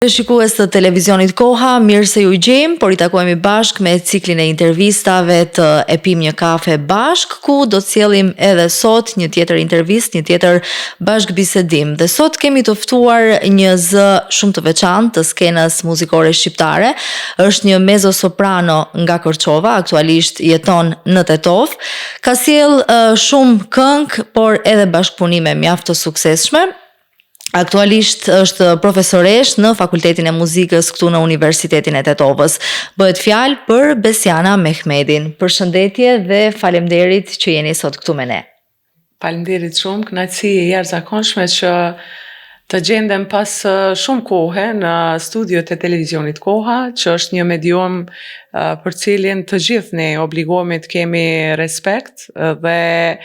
Shikues të televizionit Koha, mirë se ju gjejmë, por I takojmë bashk me ciklin e intervistave të E pim një kafe bashk, ku do të sjellim edhe sot një tjetër intervistë, një tjetër bashkëbisedim. Dhe sot kemi të ftuar një zë shumë të veçantë të skenës muzikore shqiptare. Është një mezzo-soprano nga Korçova, aktualisht jeton në Tetov. Ka sjell shumë këngë, por edhe bashkëpunime mjaft të suksesshme. Aktualisht është profesoresh në Fakultetin e Muzikës këtu në Universitetin e Tetovës. Bëhet fjalë për Besiana Mehmedin. Përshëndetje dhe faleminderit që jeni sot këtu me ne. Faleminderit shumë, kënaqësi e jashtëzakonshme që të gjendem pas shumë kohe në studiot e televizionit Koha, që është një medium për cilin të gjithë ne obligohemi të kemi respekt dhe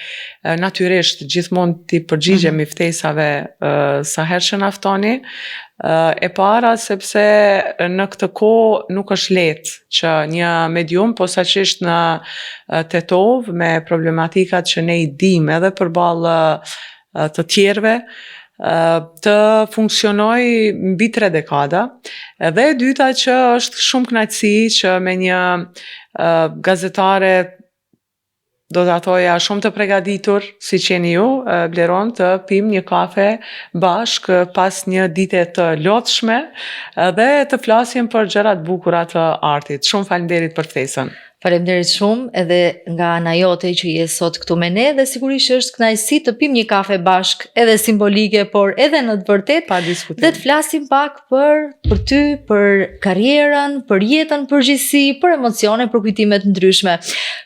natyrisht gjithmonë t'i përgjigjemi ftesave sa herë që na ftoni. E para sepse në këtë kohë nuk është lehtë që një medium, posaçërisht në Tetov me problematikat që ne I dim edhe përballë të tjerëve, të funksionoj mbi 3 dekada. Dhe e dyta që është shumë kënaqësi që me një gazetare, do të thoja shumë të përgatitur, si qeni ju, Bleron, të pim një kafe bashk pas një dite të lodhshme dhe të flasim për gjërat bukura të artit. Shumë faleminderit për ftesën. Faleminderit shumë edhe nga ana jote që je sot këtu me ne dhe sigurisht është kënaqësi të pim një kafe bashk, edhe simbolike, por edhe në të vërtetë. Pa diskutim. Dhe të flasim pak për ty, për karrierën, për jetën përgjithësi, për emocione, për kujtime të ndryshme.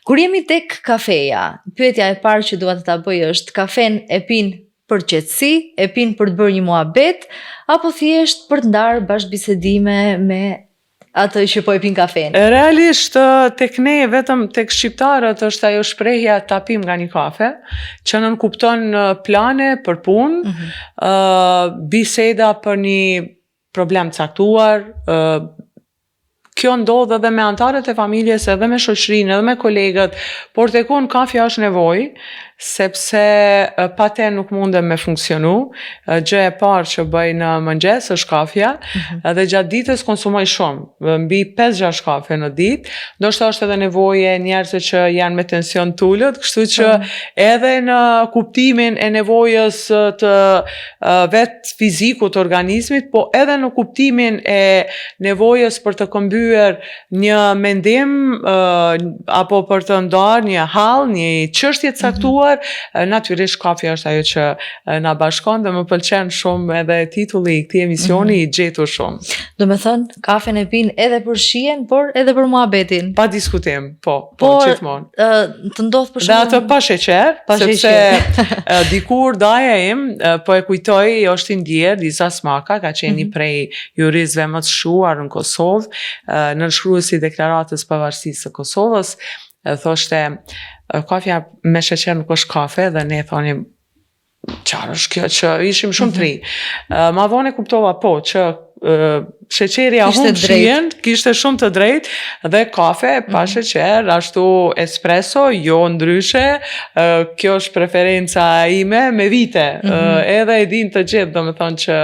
Kur jemi tek kafeja, pyetja e parë që dua të ta bëj është: kafen e pin për qetësi, e pin për të bërë një muhabet, apo thjesht për të ndarë bashkëbisedime me atë që po e pin kafen? Realisht, tek ne, vetëm tek shqiptarët është ajo shprehja ta pim nga një kafe, që nënkupton plane për punë, biseda për një problem caktuar. Kjo ndodh edhe me antarët e familjes, edhe me shoqërinë, edhe me kolegët, por tek unë kafja është nevojë, sepse pa te nuk mundem me funksionu. Gjë e parë që bëj në mëngjes është kafja, dhe gjatë ditës konsumoj shumë, mbi 5-6 kafe në ditë. Ndoshta është edhe nevoje njerëzve që janë me tension t'ulët, kështu që edhe në kuptimin e nevojës të vetë fizikut të organizmit, po edhe në kuptimin e nevojës për të këmbyer një mendim apo për të ndarë një hall, një çështje të caktuar, natyrisht kafja është ajo që na bashkon dhe më pëlqen shumë edhe titulli I këtij emisioni I gjetur shumë. Do me thënë, kafen e pin edhe për shihen, por edhe për muhabetin. Pa diskutim, po, gjithmonë. Të ndodh për Dhe atë pa sheqer, sepse dikur daja im, po e kujtoj, është I ndjer, Liza Smaka, ka qenë prej juristëve më të shuar në Kosovë, nënshkruesi I deklaratës pavarësisë së Kosovës, thoshte kafja me sheqer nuk është kafe, dhe ne thonim qarë është kjo, që ishim shumë të ri. Ma vonë e kuptova që sheqeri humb shihen, kishte shumë të drejtë, dhe kafe pa sheqer, ashtu espresso, jo ndryshe. Kjo është preferenca ime me vite. Edhe e din të gjithë, do me thonë që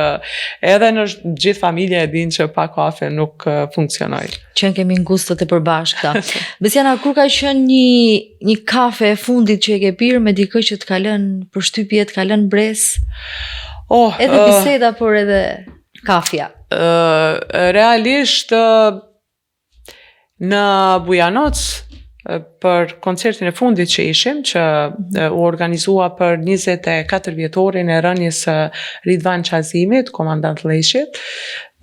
edhe në gjithë familja e din që pa kafe nuk funksionoj. Që kemi ngustët e përbashkëta. Besiana, kur ka qenë një kafe e fundit që e ke pirë me dikë që të ka lënë përshtypje, të ka lënë bres? Edhe biseda, por edhe kafja. Realisht në Bujanoc, për koncertin e fundit që ishim, që u organizua për 24 vjetorin e rënies së Ridvan Qazimit, komandant Lleshit,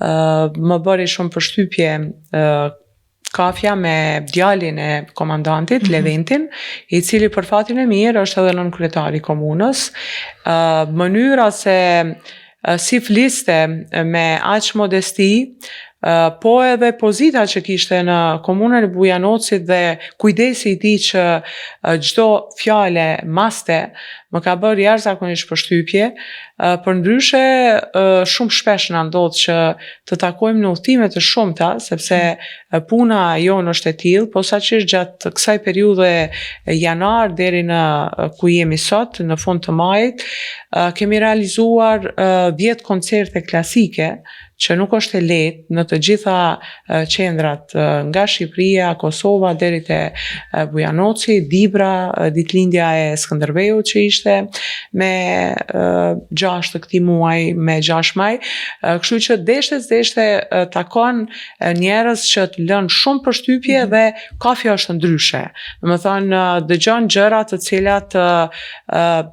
më bëri shumë përshtypje kafja me djalin e komandantit, Leventin, I cili për fatin e mirë është edhe nënkryetari I komunës. Mënyra se si fliste me aq modesti, po edhe pozita që kishte në komunën e Bujanocit dhe kujdesi I tij që çdo fjale maste më ka bërë jashtëzakonisht përshtypje. Përndryshe, shumë shpesh na ndodh që të takojmë në udhëtime të shumta, sepse puna jonë është e tillë, posaçërisht gjatë kësaj periudhe janar deri në ku jemi sot, në fund të majit, kemi realizuar 10 koncerte klasike që nuk është e lehtë në të gjitha qendrat nga Shqipëria, Kosova deri te Bujanoci, Dibra, ditëlindja e Skënderbeut që ishte me 6 të këtij muaji, me 6 maj, kështu që deshte takon njerëz që të lënë shumë përshtypje dhe kafja është ndryshe. Domethënë dëgjon gjëra të cilat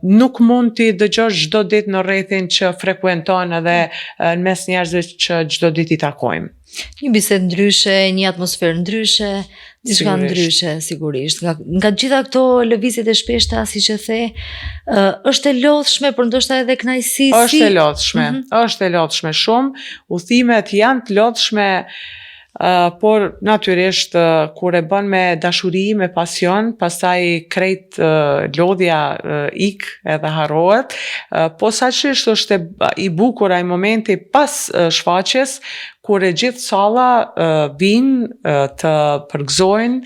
nuk mund t'i dëgjosh çdo ditë në rrethin që frekuenton edhe në mes njerëzve që çdo ditë i takojmë. Një bisedë ndryshe, një atmosferë ndryshe, diçka ndryshe sigurisht. Nga gjitha këto lëvizjet e shpeshta, siç e the, është e lodhshme, por ndoshta edhe kënaqësi. Është e lodhshme, është e lodhshme shumë. Udhimet janë të lodhshme, por natyrisht kur e bën me dashuri, me pasion, pastaj krejt lodhja ik edhe harrohet, po saqërisht është i bukur ai momenti pas shfaqjes, kur e gjithë salla vinë të përgëzojnë,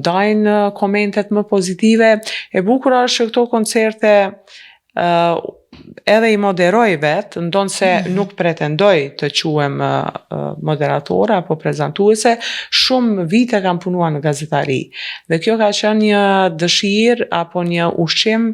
ndajnë komentet më pozitive. E bukur është që këto koncerte edhe i moderoj vetë, ndonë se nuk pretendoj të quhem moderatora apo prezantuese, shumë vite kam punuar në gazetari. Dhe kjo ka qenë një dëshirë apo një ushqim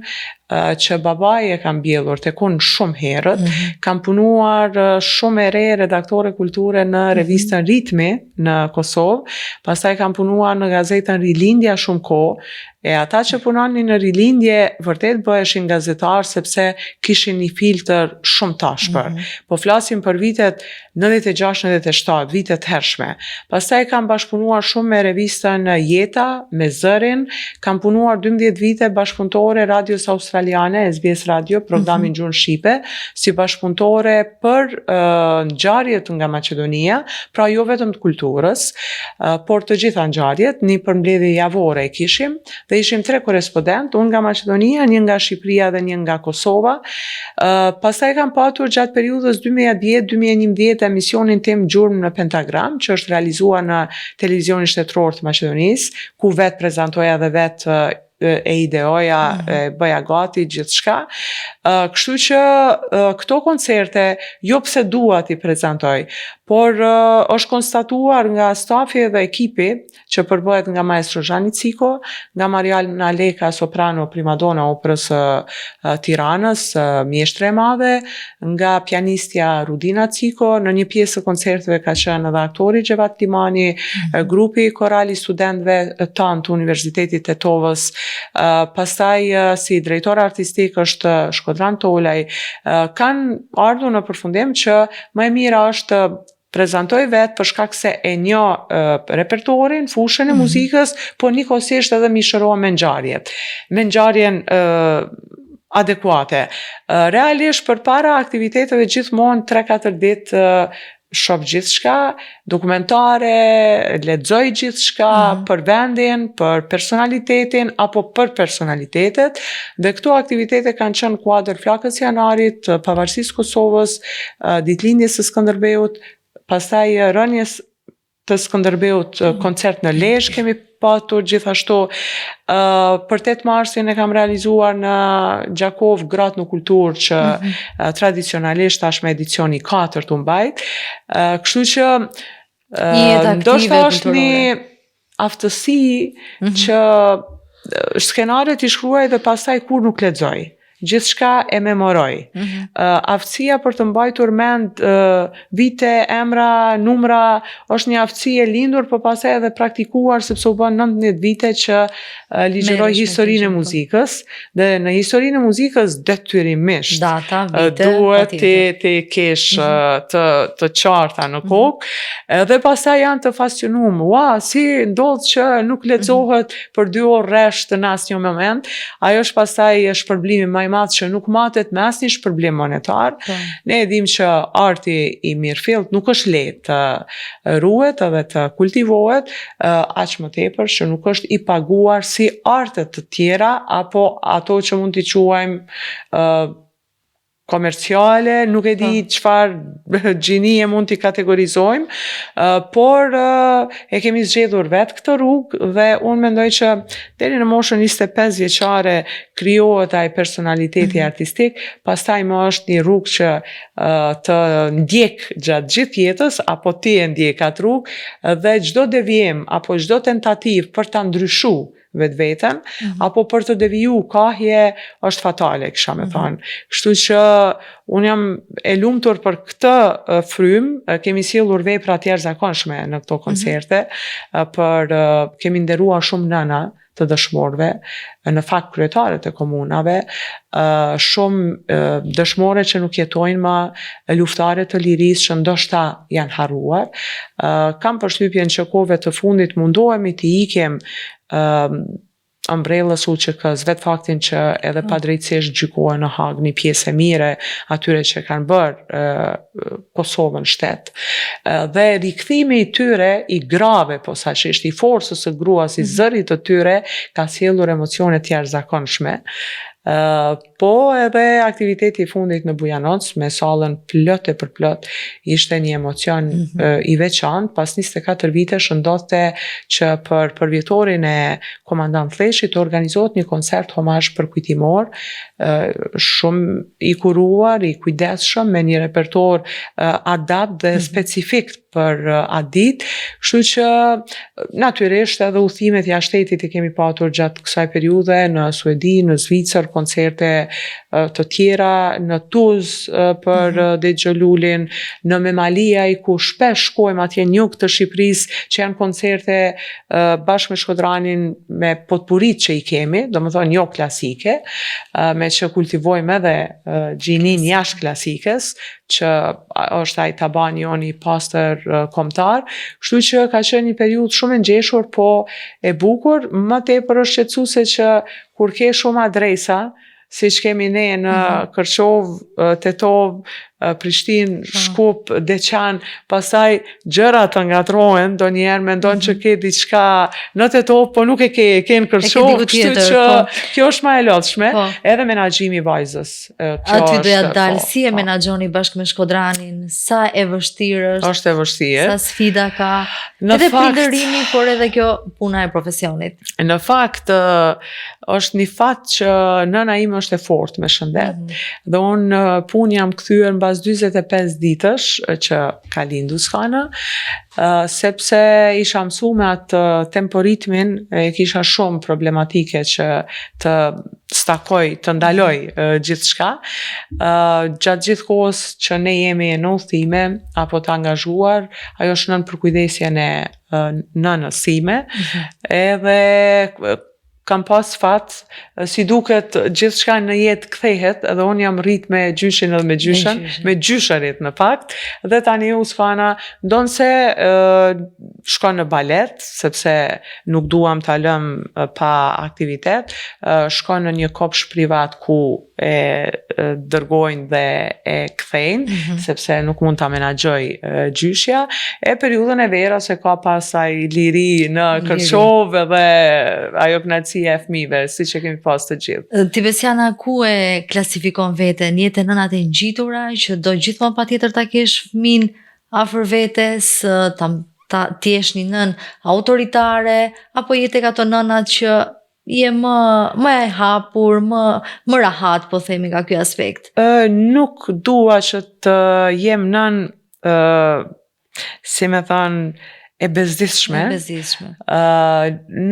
që babai e kam mbjellur tek unë shumë herët. Kam punuar shumë e re redaktore kulture në revistën Ritmi në Kosovë, pastaj kam punuar në gazetën Rilindja shumë kohë, e ata që punonin në Rilindje vërtet bëheshin gazetar sepse kishin një filtr shumë tashpër. Po flasim për vitet 96-97, vitet hershme. Pastaj kam bashkëpunuar shumë me revistën Jeta, me Zërin, kam punuar 12 vite bashkëpunëtore Radios Australiane, SBS Radio, programin Gjuhën Shqipe, si bashkëpunëtore për ngjarjet nga Maqedonia, pra jo vetëm të kulturës, por të gjitha ngjarjet, një përmbledhje javore e kishim, dhe ishim 3 korespondent, unë nga Maqedonia, një nga Shqipëria dhe një nga Kosova. Pastaj kam patur gjatë periudhës 2010-2011 emisionin tim Gjurmë në Pentagram, që është realizuar në televizionin shtetëror të Maqedonisë, ku vetë prezantoja dhe vetë e ideoja, e bëja gati gjithçka. Kështu që këto koncerte jo pse dua t'i prezantoj, por është konstatuar nga stafi dhe ekipi që përbëhet nga maestro Zhani Ciko, nga Mariana Leka, soprano primadona operës Tiranës, mjeshtre e madhe, nga pianistja Rudina Ciko, në një pjesë të koncerteve ka qenë edhe aktori Xhevat Limani, grupi korali studentëve tanë të Universitetit Tetovës, pastaj si drejtor artistik është Shkodran Tolaj. Kanë ardhur në përfundim që më e mira është prezantoj vetë për shkak se e njoh repertorin, fushën e muzikës, po njëkohësisht edhe mi shërohem me ngjarjet. Me ngjarjen adekuate. Realisht përpara aktiviteteve gjithmonë 3-4 ditë shoh gjithçka, dokumentare, lexoj gjithçka për vendin, për personalitetin apo për personalitetet, dhe këto aktivitete kanë qenë kuadër Flakës Janarit, pavarësisë Kosovës, ditëlindjes së Skënderbeut, pastaj rënies të Skënderbeut, koncert në Lezhë kemi patur gjithashtu. Për 8 marsin e kam realizuar në Gjakov Gratë në Kulturë, që tradicionalisht tashme edicioni 4 të mbajt. Kështu që ndoshta është një aftësi që skenarët i shkruaj dhe pastaj kur nuk lexoj. Gjithçka e memoroj. Aftësia për të mbajtur mend vite, emra, numra, është një aftësi e lindur, por pastaj edhe praktikuar, sepse u bën 19 vite që ligjeroj historinë e muzikës, dhe në historinë e muzikës detyrimisht data, vite, duhet të kesh të qarta në kokë, dhe pastaj janë të fascinuar. Ua, si ndodh që nuk lexohet për 2 orë rresht në asnjë moment. Ajo është pastaj shpërblimi më i madh që nuk matet me asnjë shpërblim monetar. Ne e dimë që arti i mirëfillt nuk është lehtë të ruhet edhe të kultivohet, aq më tepër që nuk është i paguar si artet të tjera apo ato që mund t'i quajmë komerciale, nuk e di çfarë gjinie mund t'i kategorizojmë, por e kemi zgjedhur vetë këtë rrugë dhe unë mendoj që deri në moshën 25 vjeçare krijohet ai personaliteti artistik, pastaj më është një rrugë që të ndjek gjatë gjithë jetës, apo ti e ndjek atë rrugë dhe çdo devijim apo çdo tentativë për ta ndryshuar vetveten, apo për të deviju kahje është fatale, kisha me thënë. Kështu që unë jam e lumtur për këtë frymë, kemi sjellur vepra të jashtëzakonshme në këto koncerte, kemi nderuar shumë nëna të dëshmorëve, në fakt kryetaret e komunave, shumë dëshmore që nuk jetojnë më, luftare të lirisë që ndoshta janë harruar. Kam përshtypjen që kohëve të fundit mundohemi të ikim umbrellës UÇK-s, vetë faktin që edhe padrejtësisht gjykohen në Hag një pjesë e mire atyre që kanë bërë Kosovën shtet. Dhe rikthimi i tyre i grave, posaçërisht i forcës së gruas, i zërit të tyre, ka sjellur emocione të jashtëzakonshme. Po edhe aktiviteti i fundit në Bujanoc me sallën plot e përplot ishte një emocion i veçantë. Pas 24 vitesh ndodhte që për përvjetorin e komandant Fleshit organizohet një koncert homazh përkujtimor, shumë i kuruar, i kujdesshëm, me një repertor adapt dhe specifik për atë ditë, kështu që natyrisht edhe udhëtimet jashtë shtetit i kemi patur gjatë kësaj periudhe në Suedi, në Zvicër, koncerte të tjera, në Tuzë për Dexhë Lulin, në Memaliaj ku shpesh shkojmë atje në jug të Shqipërisë, që janë koncerte bashkë me Shkodranin me potpurit që i kemi, domethënë jo klasike, me që kultivojmë edhe gjinin jashtë klasikës, që është ai tabani jon i pastër kombëtar, kështu që ka qenë një periudhë shumë e ngjeshur, po e bukur, më tepër është shqetësuese që kur ke shumë adresa, siç kemi ne në Kërçov, Tetov, Prishtinë, Shkup, Deçan, pastaj gjëra të ngatrohen, ndonjëherë mendon që ke diçka në Tetov, po nuk e ke në Kërçov, kështu që kjo është më e lodhshme, edhe menaxhimi i vajzës. Aty doja të dalë, si e menaxhoni bashkë me Shkodranin, sa e vështirë është? Është e vështirë. Sa sfida ka? Edhe prindërimi, por edhe kjo puna e profesionit. Në fakt, është një fat që nëna ime është e fortë me shëndet, dhe unë punë jam kthyer mbas 45 ditësh që ka lindur Skana, sepse isha mësuar me atë temporitmin, e kisha shumë problematike që të stakoj, të ndaloj gjithçka. Gjatë gjithë kohës që ne jemi në udhëtime apo të angazhuar, ajo është nën përkujdesjen e nënës sime, edhe kam pas fat, si duket gjithçka në jetë kthehet, edhe unë jam rrit me gjyshin edhe me gjyshën, me gjysharit në fakt, dhe tani u Skana ndonse shkon në balet, sepse nuk duam ta lëm pa aktivitet, shkon në një kopsh privat ku e dërgojnë dhe e kthejnë, sepse nuk mund ta menaxhoj gjyshja, e periudhën e verës se ka pasaj liri në Kërçov dhe ajo kënaqësia e fëmijëve, siç e kemi pas të gjithë. Ti Besiana, ku e klasifikon veten? Jetë nënat e ngjitura që do gjithmonë patjetër ta kesh fëmin afër vetes, ti jesh një nën autoritare, apo jetë tek ato nënat që je më e hapur, më rahat, po themi, nga ky aspekt? Nuk dua që të jem nën, si me thënë, e bezdisshme.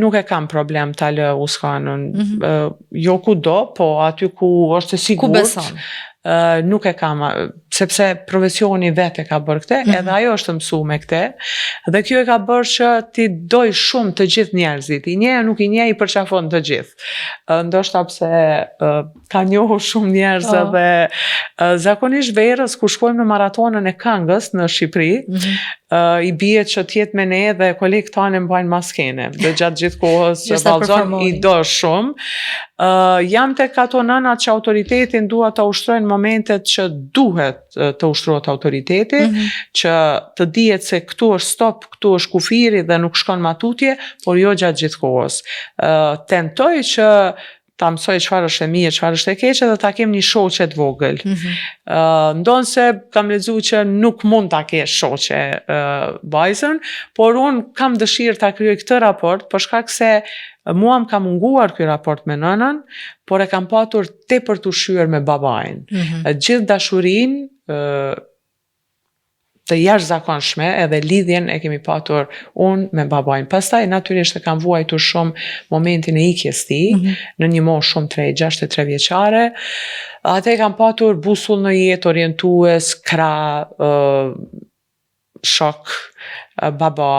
Nuk e kam problem ta lë Skanën. Jo kudo, po aty ku është e sigurt. Ku beson? Nuk e kam, sepse profesioni vetë e ka bërë këte, edhe ajo është mësu me këte, dhe kjo e ka bërë që ti doj shumë të gjithë njerëzit, i njeja nuk i njeja i përqafon të gjithë. Ndoshta pse ka njohu shumë njerëz dhe zakonisht verës, ku shkojmë në maratonën e këngës në Shqipëri, i bie që tjetë me ne dhe kolegë tanë mbajnë maskene, dhe gjatë gjithë kohës vallëzon i do shumë. Jam tek ato nënat që autoritetin duhet të ushtrojnë momentet që duhet të ushtrohet autoriteti, që të dihet se këtu është stop, këtu është kufiri dhe nuk shkon matutje, por jo gjatë gjithë kohës. Tentoj që ta mësoj çfarë është e mirë, çfarë është e keqe dhe ta kem një shoqe të vogël. Ndonë se kam lexuar që nuk mund ta kesh shoqe vajzën, por unë kam dëshirë ta kryoj këtë raport për shkak se mua më ka munguar ky raport me nënën, por e kam patur tepër të ushqyer me babain. Gjithë dashurinë të jashtëzakonshme edhe lidhjen e kemi patur unë me babain. Pastaj natyrisht e kam vuajtur shumë momentin e ikjes tij, në një moshë shumë të re, 63 vjeçare. Atë e kam patur busull në jetë, orientues, krah, shok, baba,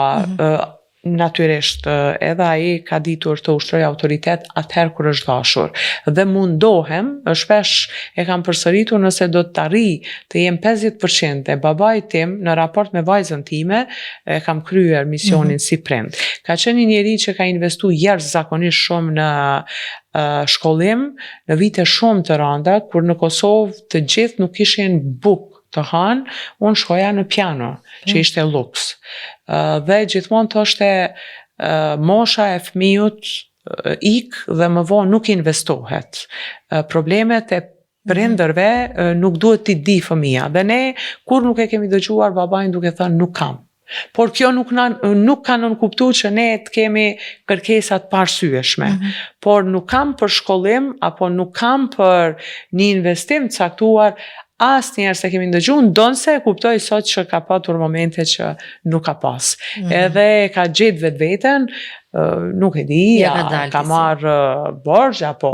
natyrisht edhe ai ka ditur të ushtrojë autoritet atëherë kur është dashur. Dhe mundohem, shpesh e kam përsëritur, nëse do të arri të jem 50% e babait tim në raport me vajzën time, e kam kryer misionin si prind. Ka qenë një njeri që ka investuar jashtëzakonisht shumë në shkollim, në vite shumë të rënda, kur në Kosovë të gjithë nuk kishin bukë të hanë, unë shkoja në piano, që ishte luks. Dhe gjithmonë thoshte mosha e fëmijut dhe më vonë nuk investohet. Problemet e prindërve nuk duhet t'i di fëmija. Dhe ne, kur nuk e kemi dëgjuar babain duke thënë nuk kam. Por kjo nuk ka nënkuptuar që ne të kemi kërkesat parsyeshme. Por nuk kam për shkollim, apo nuk kam për një investim caktuar, asnjëherë se kemi ndëgjuar, ndonse e kuptoj sot që ka patur momente që nuk ka pas. Edhe ka gjetë vetveten, nuk e di, ka marrë borxh apo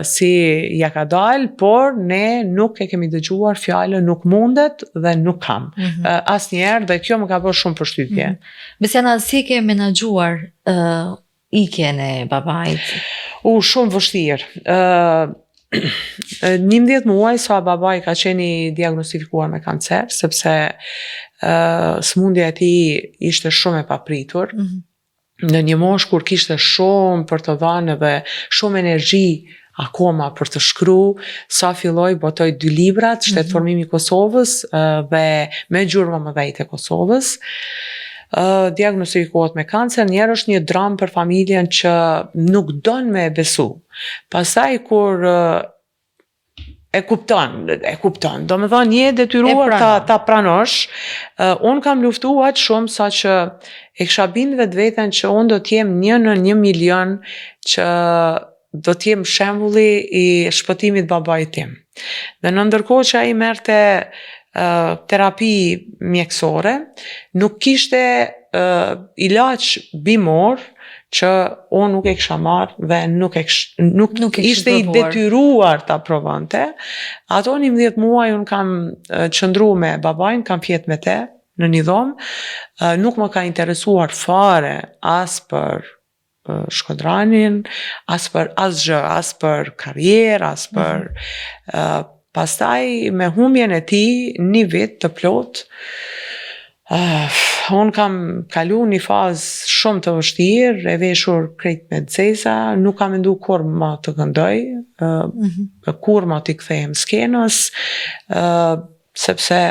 si ja ka dalë, por ne nuk e kemi dëgjuar fjalën nuk mundet dhe nuk kam. Asnjëherë, dhe kjo më ka bërë shumë përshtypje. Besiana, si ke menaxhuar ikjen e babait? Shumë vështirë. 11 muaj sa babai ka qeni diagnostifikuar me kancer, sepse smundja e tij ishte shumë e papritur. Në një moshë kur kishte shumë për të dhënë dhe shumë energji akoma për të shkruar, sa filloi botoi 2 librat, Shtetëformimi i Kosovës dhe Me gjurmë më dhejt e Kosovës. Diagnostifikohet me kancer, njerë është një dramë për familjen që nuk don me besu. Pastaj kur e kupton, do me thonë një detyruar ta pranosh, unë kam luftuar aq shumë sa që e kisha bind vetveten që unë do t'jem 1 në 1 milion që do t'jem shembulli i shpëtimit babait tim. Dhe në ndërkohë që ai merrte terapi mjekësore, nuk kishte ilaç bimor që unë nuk e kisha marrë dhe nuk ishte i detyruar ta provante. Ato 11 muaj unë kam qëndruar me babain, kam fjet me te në një dhomë, nuk më ka interesuar fare as për Shkodranin, as për asgjë, as për karrierë, as për pastaj me humbjen e tij, 1 vit të plot, unë kam kalu një fazë shumë të vështirë, e veshur krejt me zeza, nuk kam mendu kur ma të këndoj, kur ma t'i kthehem skenës, sepse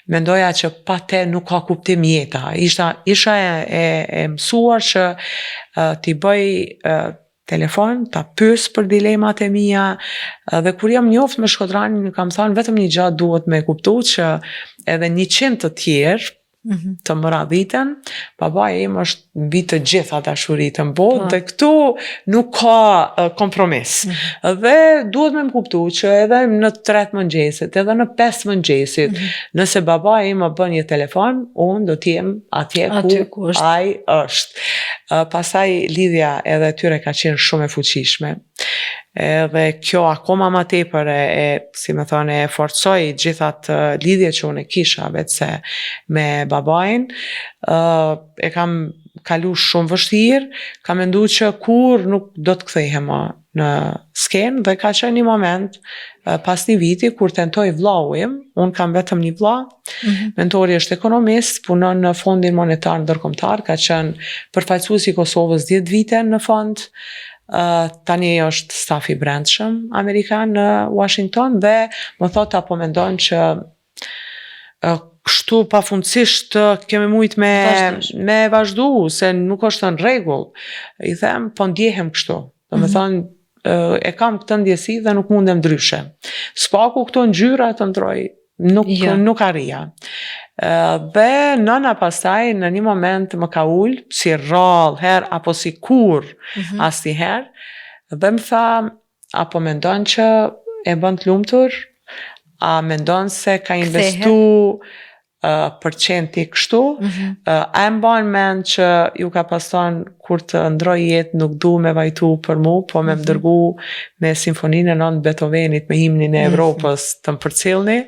mendoja që pa te nuk ka kuptim jeta. Isha e mësuar që t'i bëj telefon, ta pyes për dilemat e mia, dhe kur jam njoft me Shkodranin, kam thënë vetëm një gjatë duhet me kuptu që edhe 100 të tjerë të më radhiten, babai im është mbi të gjitha dashuritë në botë, dhe këtu nuk ka kompromis. Dhe duhet me më kuptu që edhe në 3 mëngjesit, edhe në 5 mëngjesit, nëse babai im më bën një telefon, unë do t'jem atje ku ai është. Pastaj lidhja edhe tyre ka qenë shumë e fuqishme. Edhe kjo akoma ma tepër si me thone, e forcoj gjithat lidhje që unë e kisha vetëse me babain. E kam kalu shumë vështirë, kam mendu që kur nuk do të kthehem në skenë, dhe ka qenë një moment pas një viti kur tentoj vllau im, unë kam vetëm një vlla, mentori është ekonomist, punon në Fondin Monetar Ndërkombëtar, ka qenë përfaqësues i Kosovës 10 vite në fond, tani është staf i brendshëm amerikan në Washington, dhe më thot apo mendon që kështu pafundësisht kemi mujt me vazhdu, se nuk është në rregull. I them, po ndjehem kështu. Do me thonë, e kam këtë ndjesi dhe nuk mundem ndryshe. Spaku këto ngjyra të ndroj, nuk arria. Dhe nëna pastaj në një moment më ka ullë, si rrallë herë, apo si kur asnjëherë, dhe më tha, apo mendon që e bën të lumtur, a mendon se ka investu përqenti kështu, a mban mend që ju ka pason kur të ndroj jetë nuk du me vajtu për mu, po me më dërgu me simfoninë e nënt Beethovenit, me himnin e Evropës të më përcilni,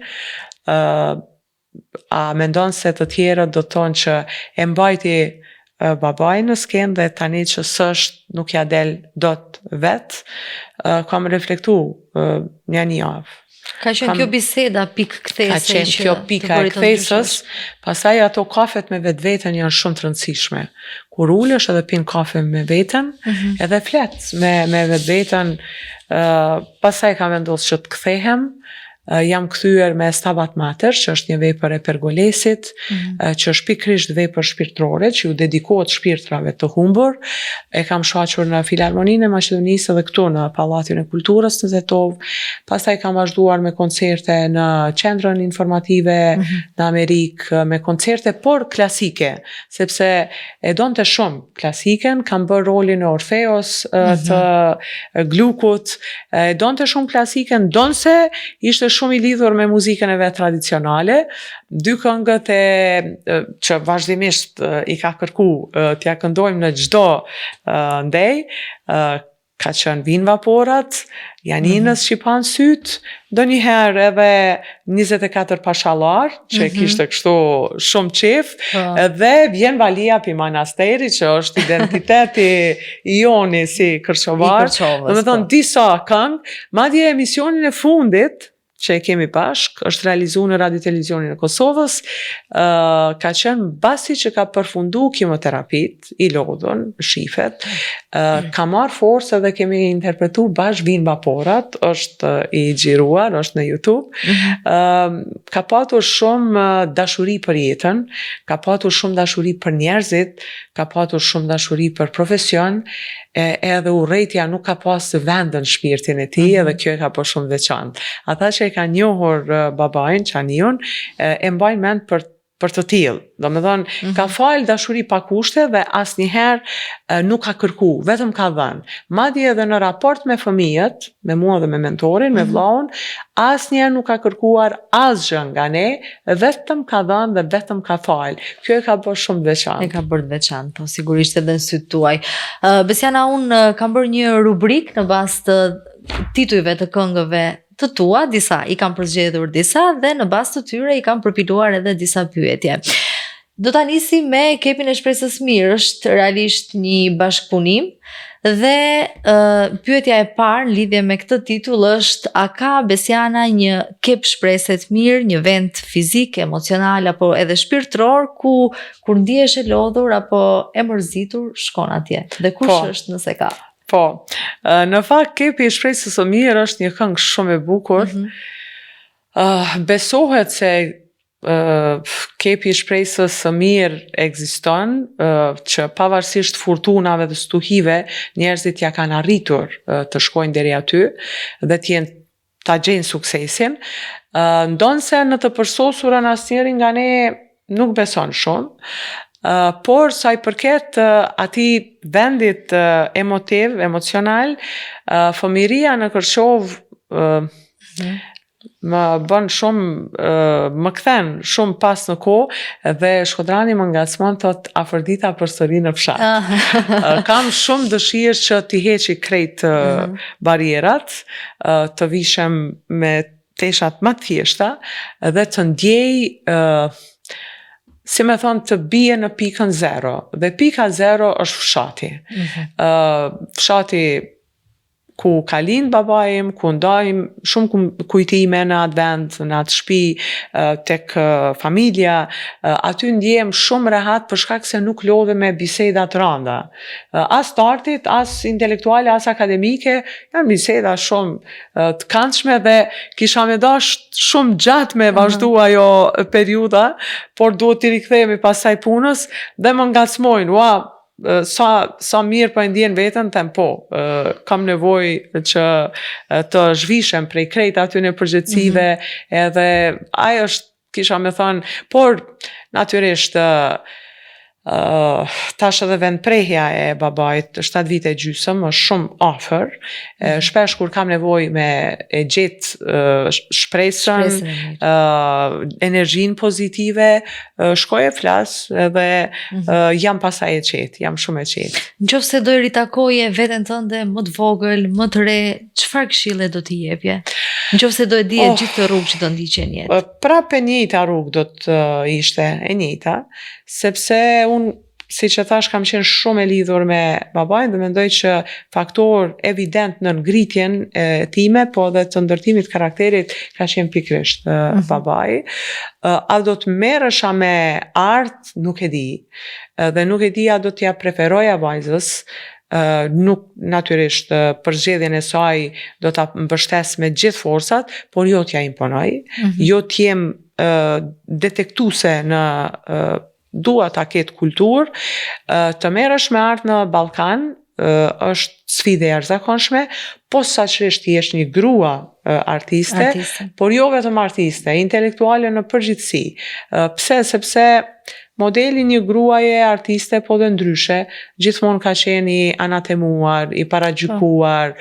a mendon se të tjerët do të thonë që e mbajti babaj në skenë dhe tani që s'është nuk ja del dot vetë, kam reflektu një javë. Ka qenë kjo biseda pikë kthese. Ka qenë kjo pika e kthesës, pastaj ato kafet me vetveten janë shumë të rëndësishme. Kur ulesh edhe pin kafe me veten, edhe flet me vetveten, pastaj kam vendosur që të kthehem. Jam kthyer me Stabat Mater, që është një vepër e Pergolesit, që është pikërisht vepër shpirtërore, që ju dedikohet shpirtrave të humbur. E kam shfaqur në Filharmoninë e Maqedonisë dhe këtu në Pallatin e Kulturës në Zetov. Pastaj kam vazhduar me koncerte në Qendrën Informative në Amerikë, me koncerte por klasike, sepse e donte shumë klasiken, kam bërë rolin e Orfeos të Glukut, e donte shumë klasiken, donse ishte shumë i lidhur me muzikën e vet tradicionale. Dy këngët që vazhdimisht i ka kërku t'ja këndojmë në çdo ndej, ka qenë Vinë vaporat, Janinës Shqipan syt, ndonjëherë edhe 24 pashallar, që kishte kështu shumë qef, dhe Vjen Valia pi manasteri, që është identiteti i joni si kërçovar. Domethënë disa këngë, madje emisionin e fundit që e kemi bashk, është realizuar në Radio Televizionin e Kosovës, ka qenë basi që ka përfundu kemoterapit, i lodhën, shifet, ka marrë forcë dhe kemi interpretu bashk Vinë vaporat, është i xhiruar, është në YouTube, ka patur shumë dashuri për jetën, ka patur shumë dashuri për njerëzit, ka patur shumë dashuri për profesion, edhe urrejtja nuk ka pas vendën shpirtin e tij, edhe kjo e ka po shumë veçantë. Ata që e ka njohur babain, Qaniun, e mbajnë mend për të tillë. Domethënë, ka fal dashuri pa kushte dhe asnjëherë nuk ka kërku, vetëm ka dhënë. Madje edhe në raport me fëmijët, me mua dhe me mentorin, me vllaun, asnjëherë nuk ka kërkuar asgjë nga ne, vetëm ka dhënë dhe vetëm ka fal. Kjo e ka bërë shumë veçantë. E ka bërë veçantë, po sigurisht edhe në sytë tuaj. Besiana, unë kam bërë një rubrik në bazë të titujve të këngëve të tua, disa i kam përzgjedhur disa dhe në bazë të tyre i kam përpiluar edhe disa pyetje. Do ta nisi me Kepin e Shpresës Mirë, është realisht një bashkëpunim dhe pyetja e parë në lidhje me këtë titull është: a ka Besiana një kep shprese të mirë, një vend fizik, emocional apo edhe shpirtëror ku kur ndihesh e lodhur apo e mërzitur shkon atje? Dhe kush është nëse ka? Po, në fakt Kepi i Shpresës së Mirë është një këngë shumë e bukur. Besohet se Kepi i Shpresës së Mirë ekziston, që pavarësisht furtunave dhe stuhive, njerëzit ja kanë arritur të shkojnë deri aty dhe ta gjejnë suksesin. Ndonse në të përsosurën asnjëri nga ne nuk beson shumë. Por sa i përket atij vendit emotiv, emocional, fëmiria në Kërçov më bën shumë, më kthen shumë pas në kohë dhe Shkodrani më ngacmon thot Afrodita përsëri në fshat. Kam shumë dëshirë që t'i heqi krejt barierat, të vishem me teshat më të thjeshta dhe të ndjej si me thonë të bie në pikën zero. Dhe pika zero është fshati. Fshati ku ka lind babaim, ku ndajmë shumë kujtime në atë vend, në atë shtëpi, tek familja, aty ndjem shumë rehat për shkak se nuk lodhe me biseda të rënda. As të artit, as intelektuale, as akademike, janë biseda shumë të këndshme dhe kisha me dash shumë gjatë me vazhdu ajo periudha, por duhet t'i rikthehemi pasaj punës dhe më ngacmojnë, sa mirë po e ndjen veten, them po, kam nevojë që të zhvishem prej krejt aty në përgjithësive, edhe ajo është, kisha me thënë, por natyrisht tash edhe vendprehja e babait 7 vite e gjysëm është shumë afër. Shpesh kur kam nevojë me e gjet shpresën, energjinë pozitive, shkoj e flas edhe jam pasaj e qetë, jam shumë e qetë. Nëse do i ritakoje veten tënde më të vogël, më të re, çfarë këshille do t'i jepje? Nëse do e dije gjithë të rrugë që do ndiqen në jetë. Prapë e njëjta rrugë do të ishte e njëjta, sepse unë, si që thash, kam qenë shumë e lidhur me babain dhe mendoj që faktor evident në ngritjen time, po dhe të ndërtimit karakterit ka qenë pikrisht babai. A do të merresha me art, nuk e di. Dhe nuk e di a do t'ja preferoja vajzës, nuk natyrisht për zgjedhjen e saj do ta mbështes me gjithë forcat, por jo t'ja imponoj, jo t'jem detektuese në dua ta ketë kulturë, të merresh me art në Ballkan është sfidë e jashtëzakonshme, posaçërisht ti jesh një grua artiste, por jo vetëm artiste, intelektuale në përgjithësi. Pse? Sepse modeli një gruaje artiste po dhe ndryshe, gjithmonë ka qenë i anatemuar, i paragjykuar,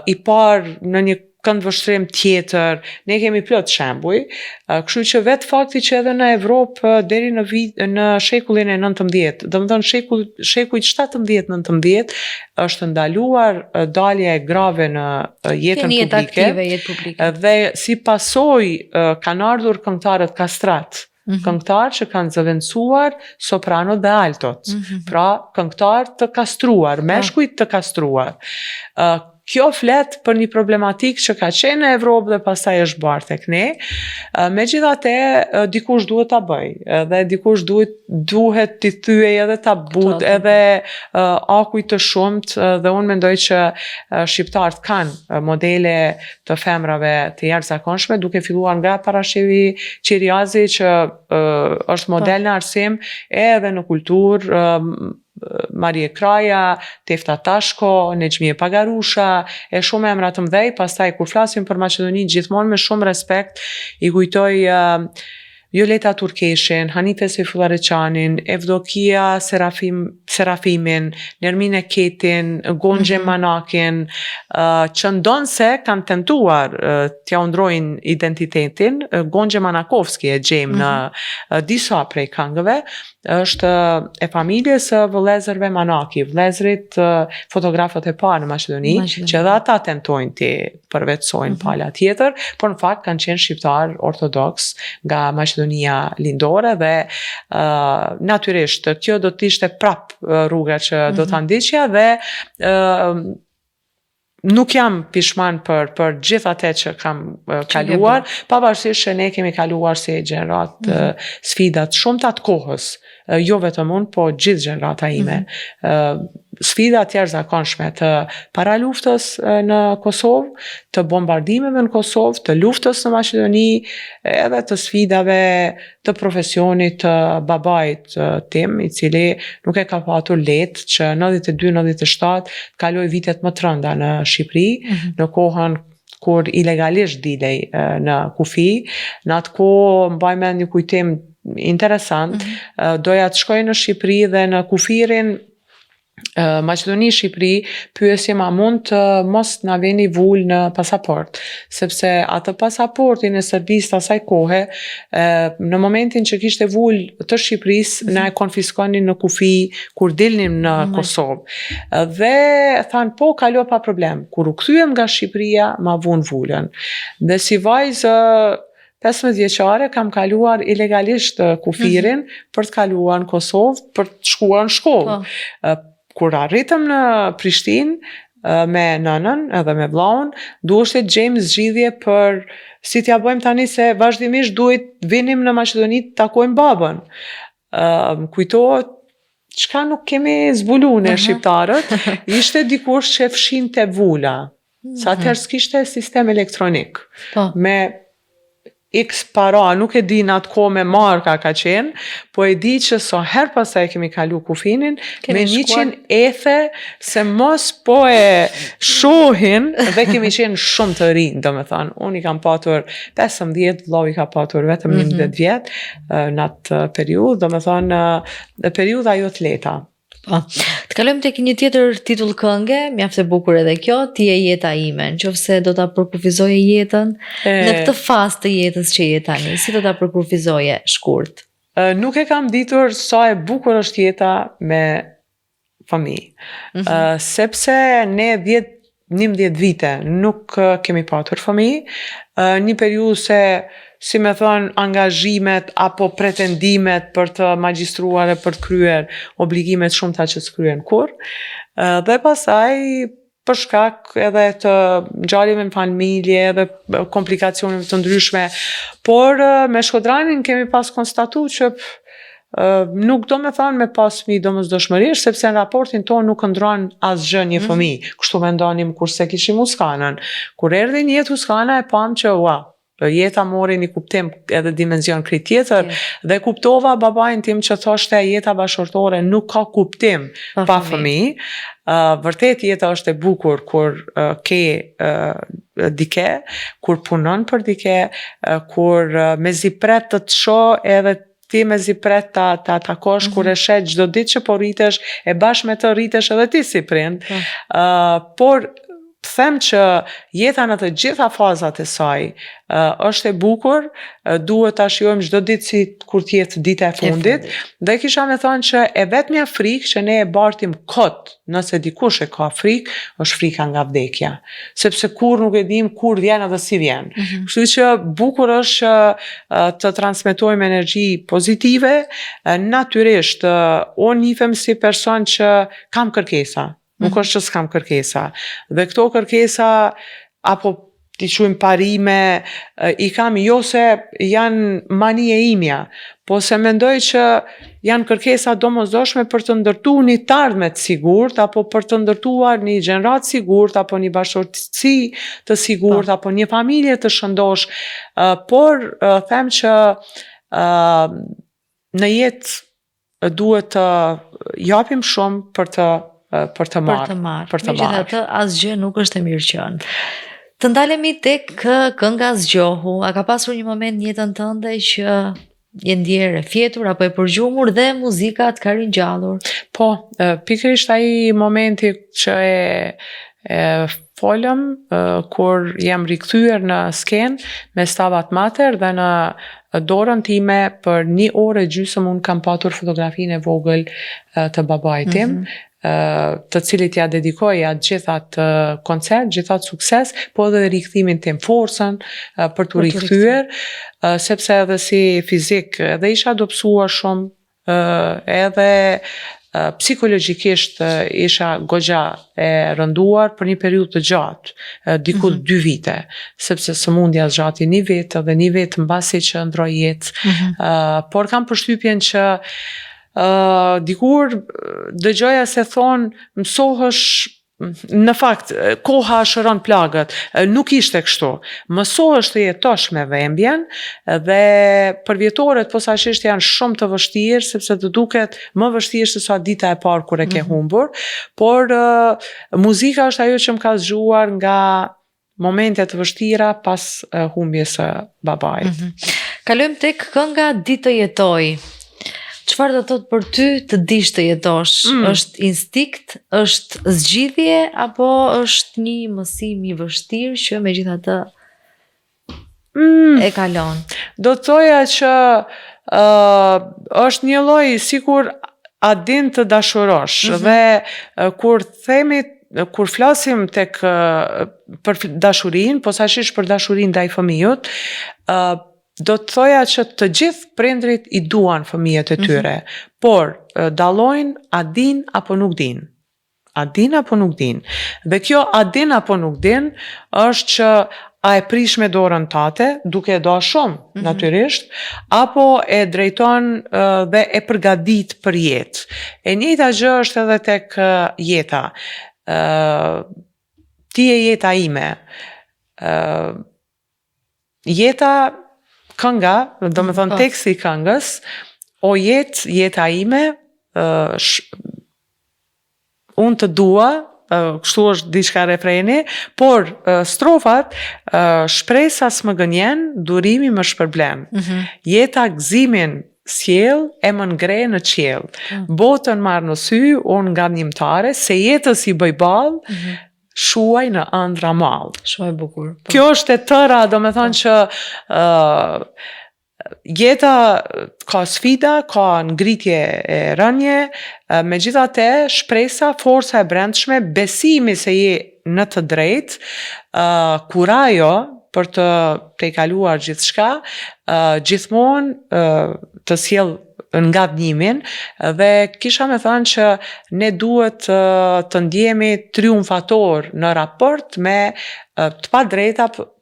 i parë në një këndvështrim tjetër, ne kemi plot shembuj, kështu që vetë fakti që edhe në Evropë deri në shekullin e 19, domethënë shekujt 17-19 është ndaluar dalja e grave në jetën publike, dhe si pasojë kanë ardhur këngëtarët kastrat. Këngëtarë që kanë zëvendësuar sopranot dhe altot, pra këngëtarë të kastruar, meshkujt të kastruar. Kjo flet për një problematik që ka qenë në Evropë dhe pastaj është barë tek ne. Megjithatë, dikush duhet ta bëj, edhe dikush duhet t'i thyej edhe ta but, edhe akuj të shumt, dhe unë mendoj që shqiptarët kanë modele të femrave të jashtëzakonshme, duke filluar nga Parashevi Qiriazi që është model në arsim, edhe në kulturë, Marie Kraja, Tefta Tashko, Nexhmie Pagarusha, e shumë emra të mëdhej. Pastaj kur flasim për Maqedoninë, gjithmonë me shumë respekt i kujtoj Violeta Turkeshin, Hanife Seyfullareqanin, Evdokia Serafimin, Nermine Ketin, Gonxhe Manakin, që ndonse kanë tentuar t'ja undrojnë identitetin. Gonxhe Manakovski e gjejmë në disa prej këngëve, është e familjes së vëllezërve Manaki, vëllezërit fotografët e parë në Maqedoni, që edhe ata tentojnë t'i përvetsojnë pala tjetër, por në fakt kanë qenë shqiptar ortodoks nga Maqedonia lindore, dhe natyrisht kjo do t'ishte prap rruga që do ta ndiqja, dhe nuk jam pishman për gjithë atë që kam kaluar, pavarësisht që ne kemi kaluar si gjenerat sfidat shumta të kohës, jo vetëm unë, po gjithë gjenerata ime. Sfidat jashtëzakonshme të paraluftës në Kosovë, të bombardimeve në Kosovë, të luftës në Maqedoni, edhe të sfidave të profesionit të babait tim, i cili nuk e ka patur lehtë, që 92-97 kaloi vitet më të rënda në Shqipëri, në kohën kur ilegalisht dilej në kufi. Në atë kohë mbaj mend një kujtim interesant, doja të shkoj në Shqipëri dhe në kufirin Maqedoni Shqipëri pyesje ma mund të mos na veni vul në pasaport, sepse atë pasaportin e Serbisë të asaj kohe, në momentin që kishte vul të Shqipërisë, na e konfiskonin në kufi kur dilnim në Kosovë. Dhe thanë, po, kalo pa problem. Kur u kthyem nga Shqipëria, ma vun vulën. Dhe si vajzë 15 vjeçare kam kaluar ilegalisht kufirin për të kaluar në Kosovë, për të shkuar në shkollë. Kur arritëm në Prishtinë me nënën edhe me vllaun, duheshte të gjejmë zgjidhje për si t'ja bëjmë tani, se vazhdimisht duhet vinim në Maqedoni të takojmë babën. Kujtohet çka nuk kemi zbulu ne shqiptarët, ishte dikush që fshinte vula. Sa atëherë s'kishte sistem elektronik. Me X para, nuk e di në atë kohë me marka ka qenë, po e di që so her pasaj kemi kalu kufinin, Keni me shkuar? 100 ethe, se mos po e shohin, dhe kemi qenë shumë të rinj, do me thonë. Unë i kam patur 15, vllau i ka patur vetëm 11 vjetë në atë periudhë, do me thonë, periudha jo të leta. Po. Të kalojmë tek një tjetër titull kënge, mjaft e bukur edhe kjo, Ti je jeta ime. Nëse do ta përkufizoje jetën në këtë fazë të jetës që je tani, si do ta përkufizoje shkurt? Nuk e kam ditur sa e bukur është jeta me fëmijë. Sepse ne 11 vite nuk kemi patur fëmijë, një periudhë se si me thonë, angazhimet apo pretendimet për të magjistruar e për të kryer obligimet shumë ta që s'kryen kur. Dhe pasaj, për shkak edhe të ngjarjeve në familje edhe komplikacioneve të ndryshme, por me Shkodranin kemi pas konstatu që nuk do me thonë me pas fëmijë domosdoshmërisht, sepse në raportin tonë nuk ndron asgjë një fëmijë. Kështu mendonim kurse kishim Uskanën. Kur erdhi një jetë Uskana e pam që jeta mori një kuptim edhe dimenzion krejt tjetër, dhe kuptova babain tim që thoshte jeta bashkërtore nuk ka kuptim pa fëmijë. Vërtet jeta është e bukur kur ke dike, kur punon për dike, kur mezi pret të shoh edhe ti mezi pret ta takosh, kur e shet çdo ditë që po rritesh, e bashkë me të rritesh edhe ti si prind. Por them që jeta në të gjitha fazat e saj është e bukur, duhet ta shijojmë çdo ditë si kur t'jetë dita e fundit, dhe kisha me thonë që e vetmja frikë që ne e bartim kot, nëse dikush e ka frikë, është frika nga vdekja. Sepse kur nuk e dim kur vjen edhe si vjen. Kështu që bukur është të transmetojmë energji pozitive, natyrisht, unë nifem si person që kam kërkesa. Nuk është që s'kam kërkesa. Dhe këto kërkesa, apo t'i quajmë parime, i kam jo se janë mani e imja, po se mendoj që janë kërkesa domosdoshme për të ndërtuar një tardhme të sigurt, apo për të ndërtuar një gjeneratë sigurt, apo një bashkëtorësi të sigurt, apo një familje të shëndosh. Por them që në jetë duhet të japim shumë për të marrë. Megjithatë, asgjë nuk është e mirëqenë. Të ndalemi tek kënga Zgjohu. A ka pasur një moment në jetën tënde që je ndjerë e fjetur apo e përgjumur dhe muzika të ka ringjallur? Po, pikërisht ai momenti që e folëm kur jam rikthyer në skenë me Stabat Mater, dhe në dorën time për 1 orë e gjysmë unë kam patur fotografinë e vogël të babait tim, të cilit ja dedikoj atë gjithat koncert, gjithat sukses, po edhe rikthimin tim, forcën për të rikthyer, sepse edhe si fizik edhe isha dobësuar shumë, edhe psikologjikisht isha goxha e rënduar për një periudhë të gjatë, diku 2 vite, sepse sëmundja zgjati 1 vit dhe 1 vit mbasi që ndroi jetë. Por kam përshtypjen që dikur dëgjoja se thonë mësohesh, në fakt koha shëron plagët, nuk ishte kështu. Mësohesh të jetosh me dhimbjen, dhe përvjetoret posaçërisht janë shumë të vështirë, sepse të duket më vështirë se sa dita e parë kur e ke humbur, por muzika është ajo që më ka zgjuar nga momente të vështira pas humbjes së babait. Kalojmë tek kënga Ditë të jetoj. Çfarë do të thotë për ty të dish të jetosh? Është instinkt, është zgjidhje, apo është një mësim i vështirë që megjithatë e kalon? Do të thoja që është një lloj sikur a din të dashurosh, dhe kur flasim për dashurinë, posaçërisht për dashurinë ndaj fëmijët, do të thoja që të gjithë prindrit i duan fëmijët e tyre, por dallojnë a din apo nuk din. A din apo nuk din. Dhe kjo a din apo nuk din është që a e prish me dorën tate, duke e do shumë, natyrisht, apo e drejton dhe e përgadit për jetë. E njëjta gjë është edhe tek jeta. Ti je jeta ime. Jeta kënga, do me thonë teksti i këngës, o jeta ime, unë të dua, kështu është diçka refreni, por strofat, shpresa s'më gënjen, durimi më shpërblen. Jeta gëzimin sjell e më ngre në qiell. Botën marr në sy, unë nga njimtare, se jetës i bëj ballë, shuaj në ëndra mall. Shumë e bukur. Kjo është e tëra, do me thonë që jeta ka sfida, ka ngritje e rënje, megjithatë shpresa, forca e brendshme, besimi se je në të drejtë, kurajo për të kaluar gjithçka, gjithmonë të sjell nga vënimin, dhe kisha me thënë që ne duhet të ndjemi triumfator në raport me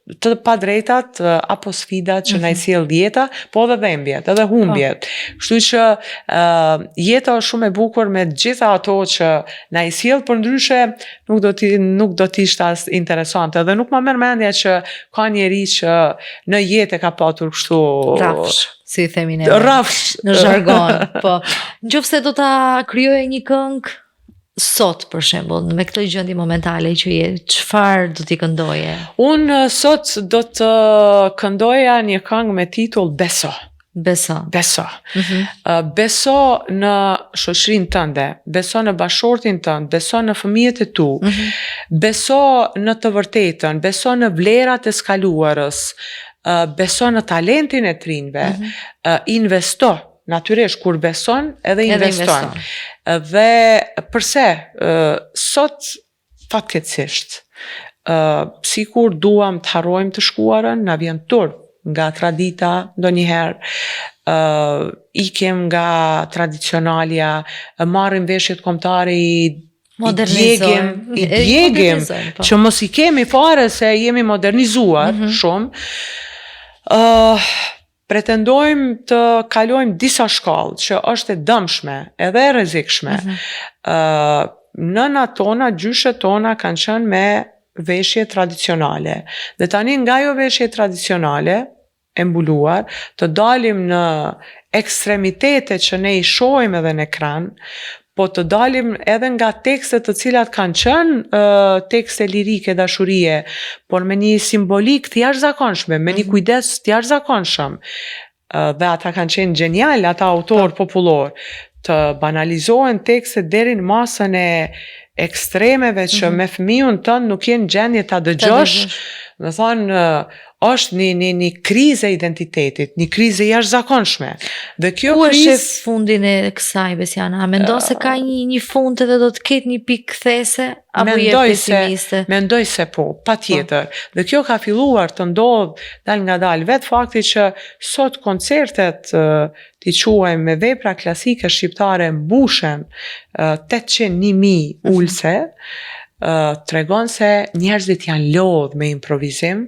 të padrejtat apo sfidat që na i sjell jeta, po edhe dhembjet, edhe humbjet. Kështu që jeta është shumë e bukur me gjitha ato që na i sjell, por ndryshe nuk do t'ishte as interesante, dhe nuk më merr mendja që ka njeri që në jetë ka patur kështu rafsh, si i themi ne. Rafsh në zhargon. Po, nëse do ta krijoje një këngë sot, për shembull, me këtë gjendje momentale që je, çfarë do t'i këndoje? Unë sot do të këndoja një këngë me titull Beso. Beso. Beso në shoqërinë tënde, beso në bashortin tënd, beso në fëmijët e tu, beso në të vërtetën, beso në vlerat e skaluarës, beso në talentin e trinjve, investo. Natyrisht, kur beson, edhe investon. Dhe përse, sot fatkeqësisht, sikur duam të harrojmë të shkuarën, na vjen turp nga tradita ndonjëherë, ikem nga tradicionalja, marrim veshjet kombëtare i djegim që mos i kemi fare se jemi modernizuar shumë. Pretendojmë të kalojmë disa shkallë që është e dëmshme edhe e rrezikshme. Nëna tona, gjyshet tona kanë qenë me veshje tradicionale. Dhe tani nga jo veshje tradicionale e mbuluar, të dalim në ekstremitete që ne i shohim edhe në ekran, po të dalim edhe nga tekstet të cilat kanë qenë tekste lirike, dashurie, por me një simbolik të jashtëzakonshme, me një kujdes të jashtëzakonshëm. Dhe ata kanë qenë genial, ata autor popullor, të banalizohen tekstet deri në masën e ekstremeve që me fëmijën tënd nuk jenë gjendje ta dëgjosh. Me thonë, është një krizë e identitetit, një krizë e jashtëzakonshme. Dhe kjo ku është fundin e kësaj, Besiana? A mendon se ka një fund edhe do të ketë një pikë kthese, apo je pesimiste? Mendoj se po, patjetër. Dhe kjo ka filluar të ndodh dal nga dal, vetë fakti që sot koncertet t'i quajmë me vepra klasike shqiptare mbushen 800.000 ulse, tregon se njerëzit janë lodh me improvizim,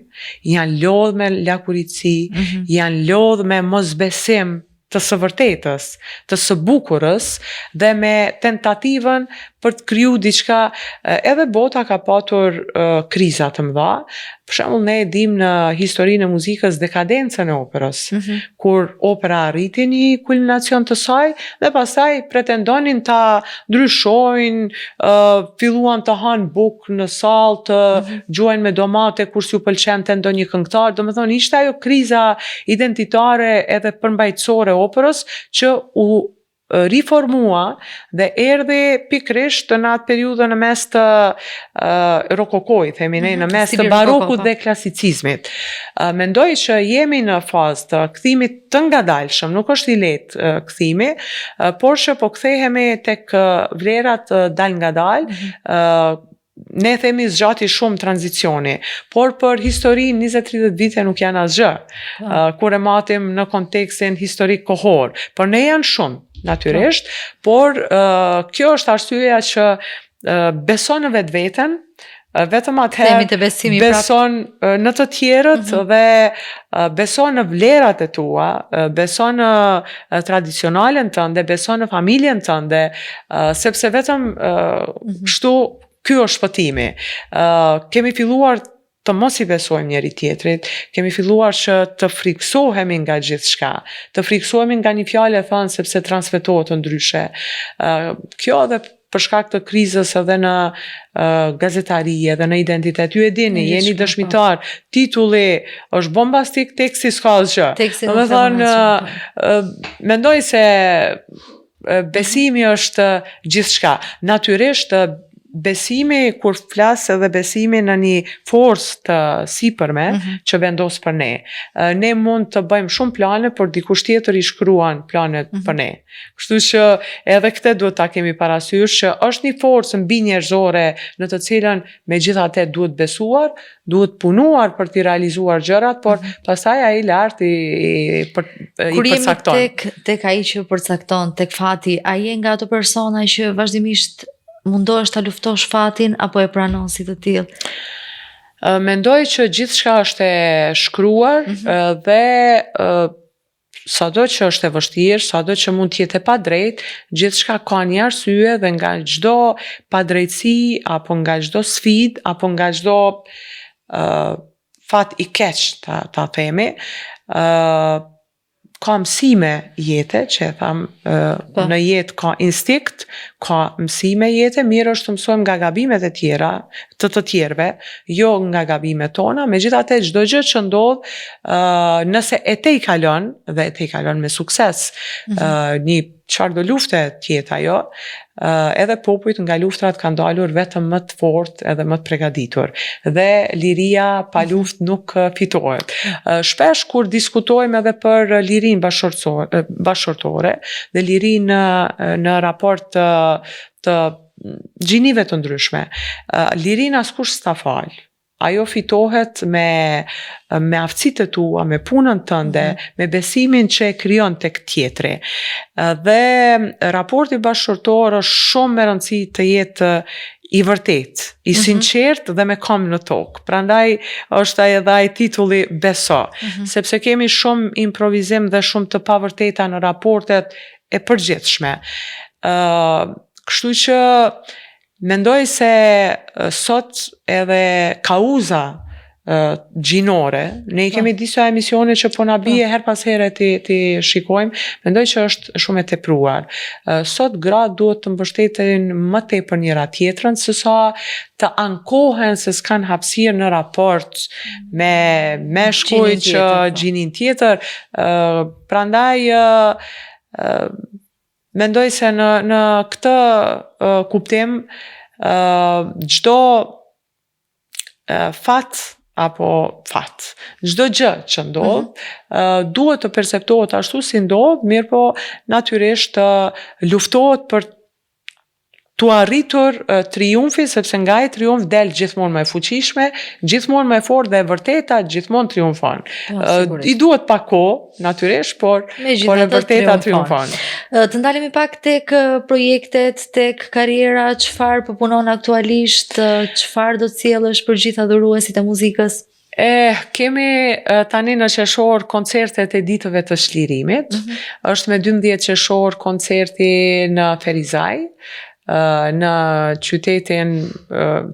janë lodh me lakuritsi, janë lodh me mosbesim të së vërtetës, të së bukurës, dhe me tentativën për të kriju diçka. Edhe bota ka patur kriza të mëdha. Për shembull, ne e dim në historinë e muzikës dekadencën e operës, kur opera arriti një kulminacion të saj dhe pastaj pretendonin ta ndryshojnë, filluan të hanë bukë në sallë, të gjuajnë me domate kur s'ju pëlqente ndonjë këngëtar. Domethënë ishte ajo kriza identitare edhe përmbajtësore operës që u riformua dhe erdhi pikrisht në atë periudhën në mes të rokokoj, themi ne, në mes të barokut dhe klasicizmit. Mendoj që jemi në fazë të kthimit të ngadalshëm, nuk është i lehtë kthimi, por që po kthehemi tek vlerat dal ngadal. Ne themi zgjati shumë tranzicioni, por për historinë 20-30 vite nuk janë asgjë, kur e matim në kontekstin historik kohor, por ne janë shumë, natyrisht, por kjo është arsyeja që beson në vetveten, vetëm atëherë beson në të tjerët dhe beson në vlerat e tua, beson në tradicionalen tënde, beson në familjen tënde, sepse vetëm kështu ky është shpëtimi. Kemi filluar të mos i besojmë njëri tjetrit, kemi filluar që të friksohemi nga gjithçka, të friksohemi nga një fjalë e thënë sepse transmetohet ndryshe. Kjo edhe për shkak të krizës edhe në gazetari edhe në identitet. Ju e dini, jeni dëshmitar, titulli është bombastik, teksti s'ka asgjë. Do të thonë, mendoj se besimi është gjithçka. Natyrisht besimi, kur flas edhe besimi në një forcë të sipërme që vendos për ne. Ne mund të bëjmë shumë plane, por dikush tjetër i shkruan planet për ne. Kështu që edhe këtë duhet ta kemi parasysh që është një forcë mbi njerëzore në të cilën megjithatë duhet besuar, duhet punuar për t'i realizuar gjërat, por pastaj ai lart i përcakton. Kur jemi tek ai që përcakton, tek fati, ai e nga ato persona që vazhdimisht mundohesh ta luftosh fatin apo e pranon si të tillë? Mendoj që gjithçka është e shkruar dhe sado që është e vështirë, sado që mund të jetë e padrejtë, gjithçka ka një arsye dhe nga çdo padrejtësi apo nga çdo sfidë apo nga çdo fat i keq ta themi, ka mësime jete, që e tham, në jetë ka instinkt, ka mësime jete, mirë është të mësojmë nga gabimet e tjera, të tjerëve, jo nga gabimet tona, megjithatë çdo gjë që ndodh, nëse e te i kalon, dhe e te i kalon me sukses, një çfarë do lufte tjetë ajo, edhe popujt nga luftrat kanë dalur vetëm më të fortë edhe më të përgatitur. Dhe liria pa luftë nuk fitohet. Shpesh kur diskutojmë edhe për lirinë bashkëshortore dhe lirinë në raport të gjinive të ndryshme, lirinë askush s'ta fal. Ajo fitohet me aftësitë e tua, me punën tënde, me besimin që e krijon tek tjetri. Dhe raporti bashkëshortor është shumë me rëndësi të jetë i vërtet, i sinqert dhe me këmbë në tokë. Prandaj është edhe ai titulli beso, sepse kemi shumë improvizim dhe shumë të pavërteta në raportet e përgjithshme. Kështu që mendoj se sot edhe kauza gjinore, ne i kemi disa emisione që po na bie her pas here ti shikojmë, mendoj që është shumë e tepruar. Sot gratë duhet të mbështeten më tepër njëra tjetrën, sesa të ankohen se s'kan hapësirë në raport me meshkuj që gjinin tjetër. Prandaj mendoj se në këtë kuptim çdo fat apo çdo gjë që ndodh duhet të perceptohet ashtu si ndodh, mirë po natyrisht luftohet për tu arritur triumfi, sepse nga ai triumf del gjithmonë më e fuqishme, gjithmonë më e fortë dhe e vërteta gjithmonë triumfon. I duhet pak kohë, natyrisht, por e vërteta triumfon. Të ndalemi pak tek projektet, tek karriera, çfarë po punon aktualisht, çfarë do të sjellësh për gjithë adhuruesit e muzikës? Kemi tani në qershor koncertet e ditëve të çlirimit. Është me 12 qershor koncerti në Ferizaj, në qytetin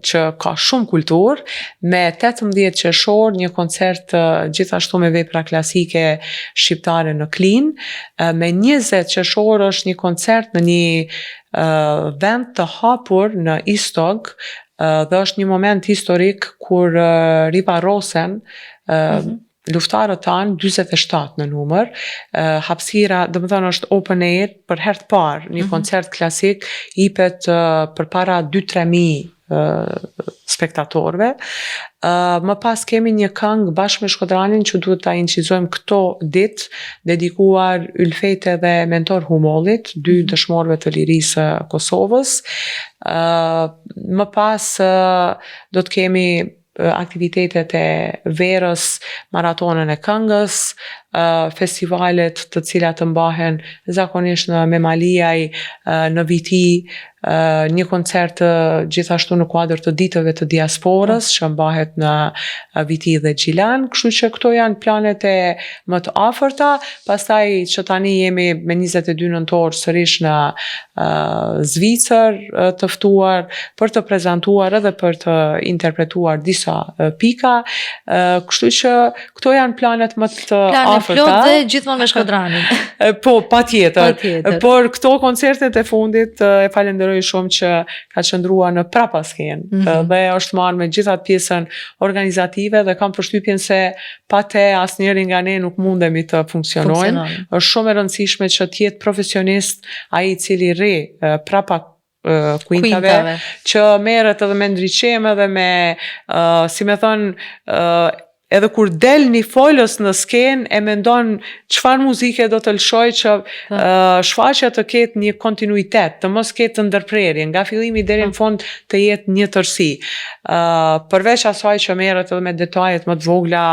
që ka shumë kulturë, me 18 qershor një koncert gjithashtu me vepra klasike shqiptare në Klin, me 20 qershor është një koncert në një vend të hapur në Istog, dhe është një moment historik kur riparosen luftarët tanë, 47 në numër, hapësira, do të thonë është open air, për herë të parë, një koncert klasik, jepet përpara 2-3 mijë spektatorëve. Më pas kemi një këngë bashkë me Shkodranin që duhet ta incizojmë këto ditë, dedikuar Ylfete dhe Mentor Humollit, 2 dëshmorëve të lirisë së Kosovës. Më pas do të kemi aktivitetet e verës, maratonën e këngës, festivalet të cilat të mbahen zakonisht në Memaliaj, në Viti, një koncert gjithashtu në kuadër të ditëve të diasporës që mbahet në Viti dhe Gjilan, kështu që këto janë planet e më të afërta. Pastaj që tani jemi me 22 nëntor sërish në Zvicër të ftuar për të prezantuar edhe për të interpretuar disa pika, kështu që këto janë planet më të Plane afërta. plot dhe gjithmonë me Shkodranin. Po, patjetër. Patjetër. Por këto koncertet e fundit e falenderoj shumë që ka qëndruar në prapasken dhe është marrë me gjithat pjesën organizative dhe kam përshtypjen se pa te asnjëri nga ne nuk mundemi të funksionojmë. Është shumë e rëndësishme që të jetë profesionist ai i cili rri prapa kuintave, që merret edhe me ndriçime dhe me, si me thënë, edhe kur del një folës në skenë e mendon çfarë muzike do të lëshoj që shfaqja të ketë një kontinuitet, të mos ketë ndërprerje, nga fillimi deri në fund të jetë një tërësi. Përveç asaj që merret edhe me detajet më të vogla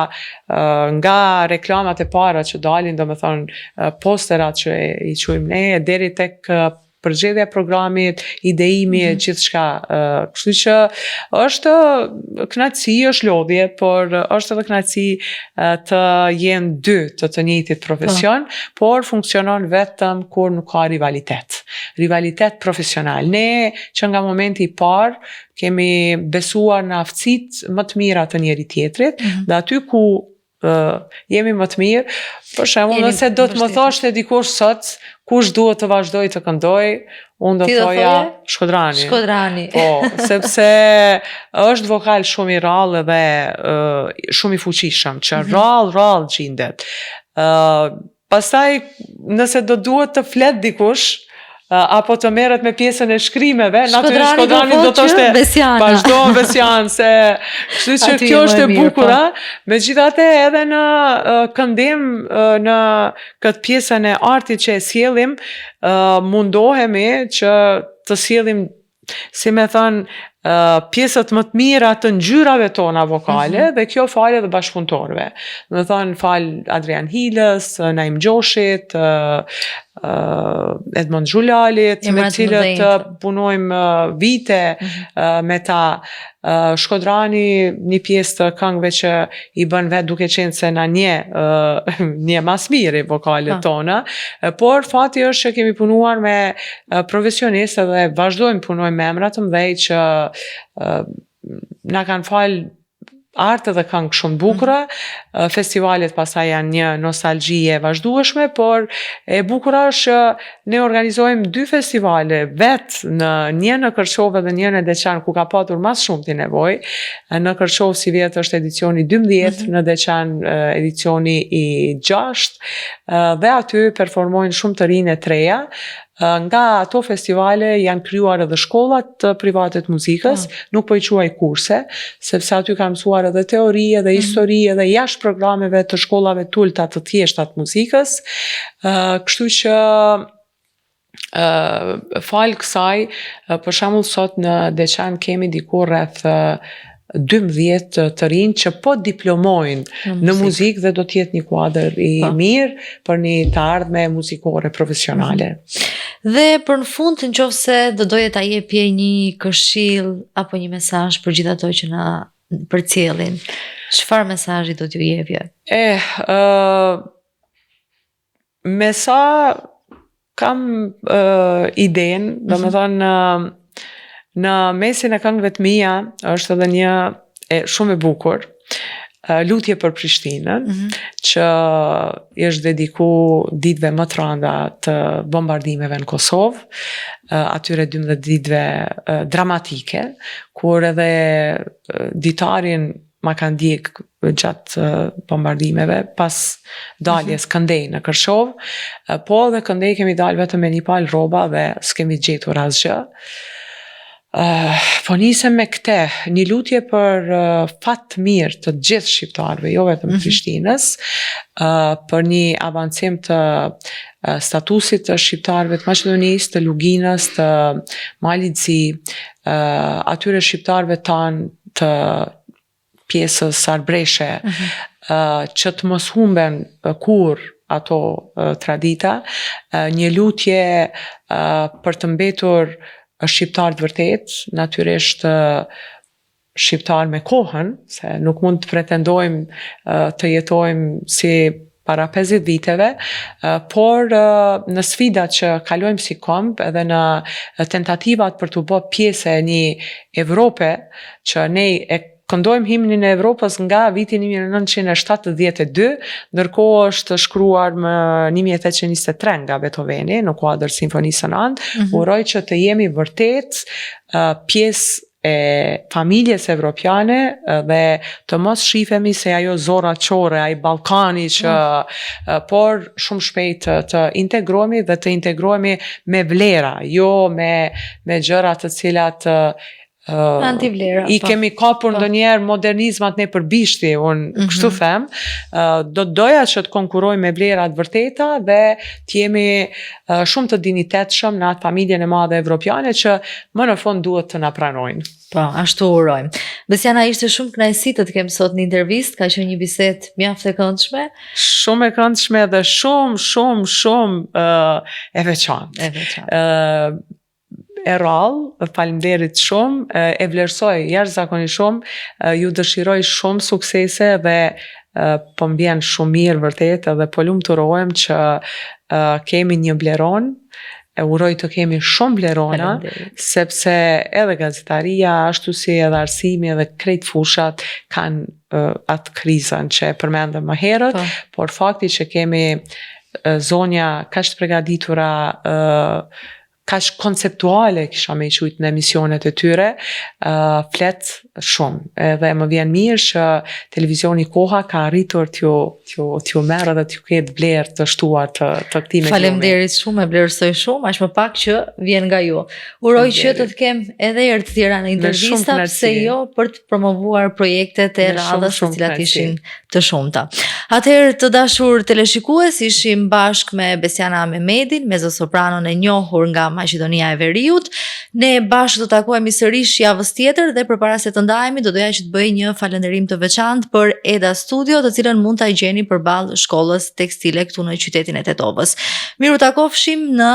nga reklamat e para që dalin, domethënë posterat që i quajmë ne, deri tek përgjedhja e programit, ideimi e gjithçka. Kështu që është kënaqësi, është lodhje, por është edhe kënaqësi të jenë dy të njëjtit profesion, por funksionon vetëm kur nuk ka rivalitet. Rivalitet profesional. Ne që nga momenti i parë kemi besuar në aftësitë më të mira të njëri tjetrit, dhe aty ku jemi më të mirë, për shembull, nëse do të më thoshte dikush sot kush duhet të vazhdoj të këndoj, unë do të thoja Shkodrani. Shkodrani. Po, sepse është vokal shumë i rrallë dhe shumë i fuqishëm, që rrallë gjindet. Pastaj, nëse do duhet të flet dikush, apo të merret me pjesën e shkrimeve, natyrisht Shkodrani do thoshte vazhdo Besian, se kështu që kjo është e bukura. Megjithatë edhe në këndim në këtë pjesën e artit që e sjellim, mundohemi që të sjellim, si me thënë, pjesët më të mira të ngjyrave tona vokale, dhe kjo fal edhe bashkëpunëtorëve. Do të thonë fal Adrian Hilës, Naim Gjoshit, Edmond Zhulalit, me cilët punojmë vite me ta. Shkodrani një pjesë të këngëve që i bën vetë duke qenë se na një mas miri vokalet tona, por fati është që kemi punuar me profesionistë dhe vazhdojmë punojmë me emra të mëdhej që na kanë falë artë dhe këngë shumë bukura. Festivalet pastaj janë një nostalgji e vazhdueshme, por e bukura është që ne organizojmë 2 festivale vetë, një në Kërçov dhe një në Deçan, ku ka patur mas shumë të nevojë. Në Kërçov si vjet është edicioni 12, në Deçan edicioni i 6, dhe aty performojnë shumë të rinë e treja. Nga ato festivale janë krijuar edhe shkollat private të muzikës, nuk po i quaj kurse, sepse aty ka mësuar edhe teori edhe histori edhe jashtë programeve të shkollave tulta të thjeshta të muzikës. Kështu që fal kësaj, për shembull sot në Deçan kemi diku rreth 12 të rinj që po diplomojnë në muzikë dhe do të jetë një kuadër i mirë për një të ardhme muzikore profesionale. Dhe për në fund, nëse do doje ta jepje një këshill apo një mesazh për gjithë ato që na përcjellin, çfarë mesazhi do t'ju jepje? Me sa kam idenë, domethënë në mesin e këngëve të mia është edhe një shumë e bukur, lutje për Prishtinën, që është dediku ditëve më të rënda të bombardimeve në Kosovë, atyre 12 ditëve dramatike, kur edhe ditarin ma kanë djek gjatë bombardimeve pas daljes këndej në Kërçov, po dhe këndej kemi dalë vetëm me një palë rroba dhe s'kemi gjetur asgjë. Po nisem me këte, një lutje për fat mirë të gjithë shqiptarëve, jo vetëm Prishtinës, për një avancim të statusit të shqiptarëve të Maqedonisë, të Luginës, të Malit Zi, atyre shqiptarëve tanë të pjesës Arbreshe, që të mos humben kur ato tradita, një lutje për të mbetur shqiptar të vërtet, natyrisht shqiptar me kohën, se nuk mund të pretendojmë të jetojmë si para 50 viteve, por në sfidat që kalojmë si komb edhe në tentativat për të bërë pjesë e një Evrope, që ne e këndojmë himnin e Evropës nga viti 1972, ndërkohë është shkruar më 1823 nga Beethoveni, në kuadër simfonisë së nëntë, uroj që të jemi vërtet pjesë e familjes evropiane dhe të mos shifemi se ajo zora qore, ai Ballkani që por shumë shpejt të integrohemi dhe të integrohemi me vlera, jo me gjëra të cilat Antivlera. I kemi kapur ndonjëherë modernizmat ne për bishti, unë kështu them, do të doja që të konkurrojmë me vlerat vërteta dhe të jemi shumë të dinitetshëm në atë familjen e madhe evropiane që më në fund duhet të na pranojnë. Po, ashtu urojmë. Besiana, ishte shumë kënaqësi të kem sot në intervistë, ka qenë një bisedë mjaft e këndshme. Shumë e këndshme dhe shumë e veçantë. E veçantë. E rrallë, faleminderit shumë, e vlerësoj jashtëzakonisht shumë, ju dëshiroj shumë suksese dhe po mbjen shumë mirë vërtet edhe po lumturohem që kemi një bleron. E uroj të kemi shumë blerona, sepse edhe gazetaria, ashtu si edhe arsimi edhe krejt fushat kanë atë krizën që e përmendëm më herët, por fakti që kemi zonja kaq të përgatitura, kaq konceptuale kisha me i qujtë në emisionet e tyre, flet shumë. Edhe më vjen mirë që televizioni Koha ka arritur t'ju merë dhe t'ju ketë vlerë të shtuar të këtij mediumi. Faleminderit shumë, e vlerësoj shumë, aq më pak që vjen nga ju. Uroj që të kem edhe herë të tjera në intervista, pse jo, për të promovuar projektet e radhës të cilat ishin të shumta. Atëherë, të dashur teleshikues, ishim bashkë me Besiana Mehmedin, mezzosopranon e njohur nga Maqedonia e Veriut. Ne bashkë do të takohemi sërish javës tjetër dhe përpara se të ndahemi do doja që të bëj një falënderim të veçantë për Eda Studio, të cilën mund ta gjeni përballë shkollës tekstile këtu në qytetin e Tetovës. Miru takofshim në